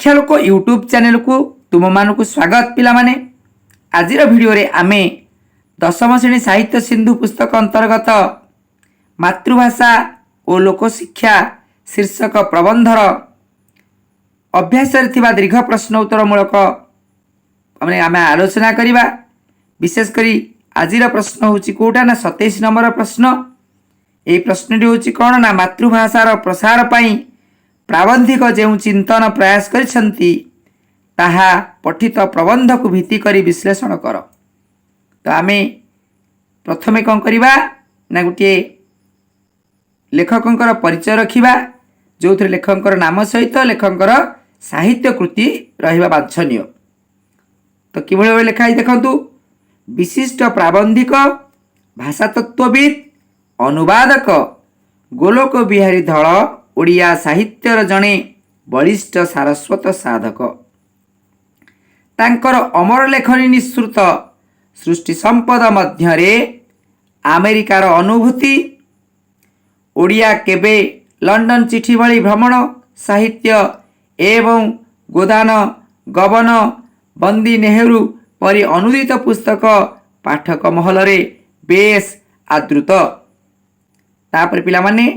शिक्षा लोक YouTube channel को तुम मानक स्वागत पिला माने। आज भिडियो रे आमे दशम श्रेणी साहित्य सिंधु पुस्तक अंतर्गत मातृभाषा और लोकशिक्षा शीर्षक प्रबंधर अभ्यास दीर्घ प्रश्न उत्तर मूलक आम आलोचना करवा। विशेषकर आज प्रश्न हूँ कौटा ना 27 नंबर प्रश्न। ये प्रश्नटी हूँ कौन ना मातृभाषार प्रसार पाई प्राबंधिक जो चिंतन प्रयास करिसेंती ताहा पठित प्रबंध को भित्ति करी विश्लेषण कर। तो आमे प्रथमे कौन करिबा ना गोटे लेखकंकर परिचय रखिबा जो थे लेखकंकर नाम सहित लेखकंकर साहित्य कृति रहिबा वांछनीय। तो किभଳି भाবে लेखा देखंतु विशिष्ट प्राबंधिक भाषातत्वविद अनुवादक गोलोक बिहारी धल ओडिया साहित्यर जड़े बलिष्ठ सारस्वत साधक। तांकर अमर लेखनी निःसृत सृष्टि संपद मध्यरे अमेरिकार अनुभूति ओडिया केबे लंडन चिठी भली भ्रमण साहित्य एवं गोदान गबन बंदी नेहरू परी अनुदित पुस्तक पाठक महल रे बेस आदृत। तापर पिला माने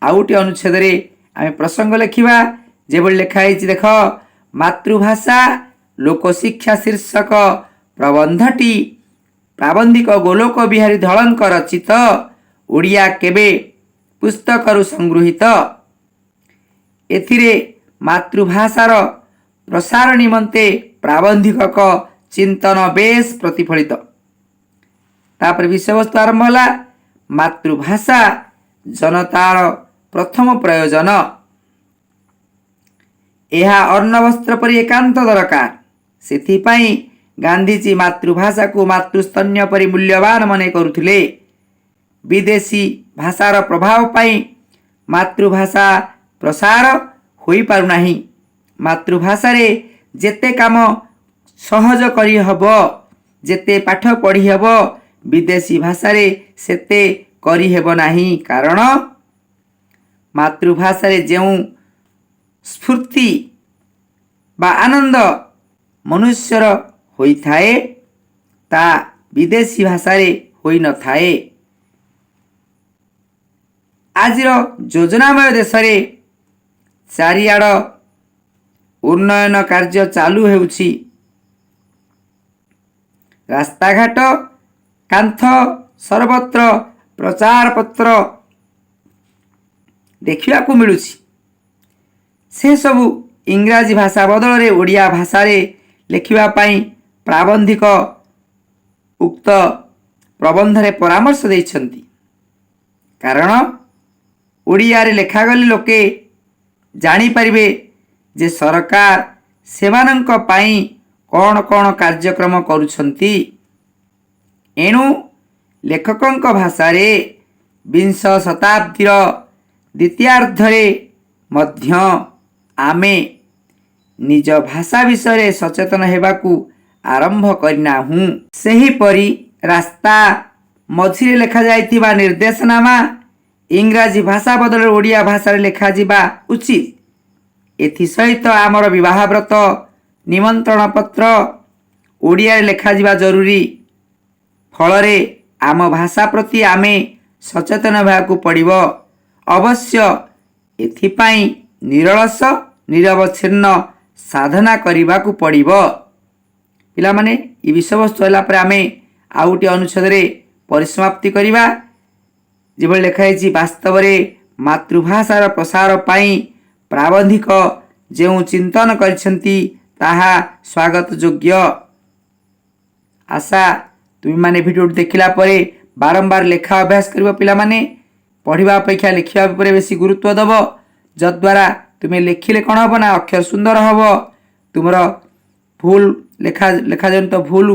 आउटे अनुच्छेद रे आमे प्रसंग लिखिबा जेबल लेखाई देख मातृभाषा लोकशिक्षा शीर्षक प्रबंधटी प्राबंधिक गोलोक बिहारी धलंक रचित ओडिया केबे पुस्तकरु संगृहीत। एथिरे मातृभाषार प्रसार निमंते प्राबंधिक चिंतन बेस प्रतिफलित। तापर विषयवस्तु आरंभ होला मातृभाषा जनतार प्रथम प्रयोजन। यह अन्न वस्त्र पर एकांत दरकार। सेथिपाई गांधीजी मातृभाषा को मातृस्तन्य परि मूल्यवान मने करुथिले। विदेशी भाषार प्रभाव पाई मातृभाषा प्रसार होई पारु नाही। मातृभाषा रे जेते काम सहज करी हबो जेते पाठ पढ़ी हबो विदेशी भाषा रे सेते करी हेबो नाही। कारण मातृभाषा रे जेउ स्फूर्ति बा आनंद मनुष्यर होई थाए ता विदेशी भाषा रे होई न थाए। आजिर योजनामय देश रे चारिआड उन्नयन कार्य चालू हेउछि। रास्ता घाट कांथ सर्वत्र प्रचार पत्र देखा मिलूछि। से सबु इंग्राजी भाषा बदल रे ओडिया भाषा रे लिखिबा पाई प्राबंधिक उक्त प्रबंध रे परामर्श दैछंती। कारण ओडिया रे लेखा गले लोके जानी परिबे जे सरकार सेमानंक पाई कौन कौन कार्यक्रम करुछंती। एणु लेखकंक भाषा रे विंश शताब्दीर द्वितीयार्धरे मध्य आमे निज भाषा विषय सचेतन हेबाकू आरंभ करिनाहु। सही परी रास्ता मझिरे लेखा जाइथिबा निर्देशनामा इंग्राजी भाषा बदल ओडिया भाषा रे लेखा जिबा उचित। एथि सहित आमर विवाह व्रत निमंत्रण पत्र ओडिया रे लेखा जिबा जरूरी। फलरे आम भाषा प्रति आमे सचेतन हेबाकू पड़िबो। अवश्य एथिपाई निरलस निरवच्छिन्न साधना करिबाकू पड़िबो। पिला माने ई विषयवस्तु होला पर आमे आउटी अनुच्छेद रे परिसमाप्ति करिबा। जेबल लेखा है वास्तव रे मातृभाषार प्रसार पाई प्राबंधिक जो चिंतन करिसेंती ताहा स्वागत योग्य। आशा तुम माने वीडियो देखिला परे बारंबार लेखा अभ्यास करिबो। पिला माने पढ़िबा अपेक्षा लिखिबा उपरे बेसी गुरुत्व दबो। जद्वारा तुम्हें लिखिले कौन हम ना अक्षर सुंदर हम तुमर भूल लेखा जनित भूल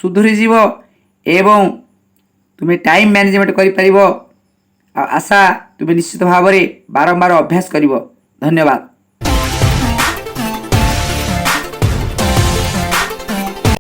सुधरी जीव एवं तुम्हें टाइम मैनेजमेंट करि परिबो। आशा तुम्हें निश्चित भाव में बारंबार अभ्यास करिबो। धन्यवाद।